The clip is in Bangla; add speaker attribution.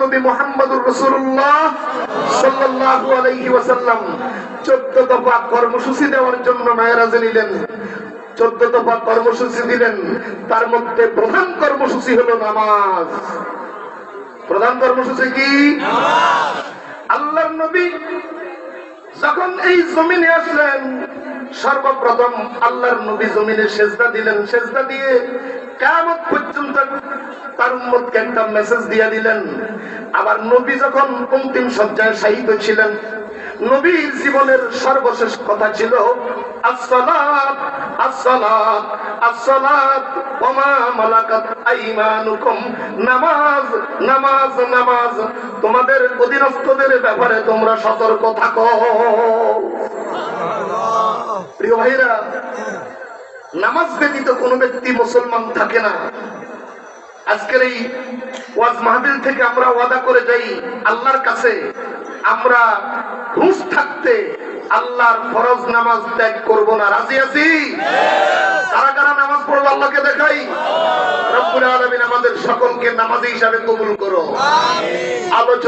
Speaker 1: নবী মুহাম্মদুর রাসূলুল্লাহ সাল্লাল্লাহু আলাইহি ওয়াসাল্লাম 14 দফা কর্মসূচি দেওয়ার জন্য মেরাজে নিলেন। 14 দফা কর্মসূচি দিলেন, তার মধ্যে প্রধান কর্মসূচি হলো নামাজ। প্রধান কর্মসূচি কি? নামাজ। আল্লাহর নবী যখন এই জমিনে আসলেন, সর্বপ্রথম আল্লাহর নবী জমিনে সেজদা দিলেন। সেজদা দিয়ে কিয়ামত পর্যন্ত তার উম্মতকে একটা মেসেজ দিয়ে দিলেন। আবার নবী যখন অন্তিম শয্যায় শায়িত ছিলেন, নবীর জীবনের সর্বশেষ কথা ছিল আসসালাত আসসালাত আসসালাত ওয়া মা মালাকাত আইমানুকুম। নামাজ নামাজ নামাজ, তোমাদের অধীনস্থদের ব্যাপারে তোমরা সতর্ক থাকো। প্রিয় ভাইরা, নামাজ ব্যতীত কোনো ব্যক্তি মুসলমান থাকে না। আজকের এই ওয়াজ মাহফিল থেকে আমরা ওয়াদা করে যাই আল্লাহর কাছে, আমরা হুঁশ থাকতে আল্লাহর ফরজ নামাজ ত্যাগ করব না। রাজি আছি? কারা কারা নামাজ পড়বো আল্লাহকে দেখাই। রব্বুল আলামিন আমাদের সকলকে নামাজি হিসাবে কবুল করো। আলোচনা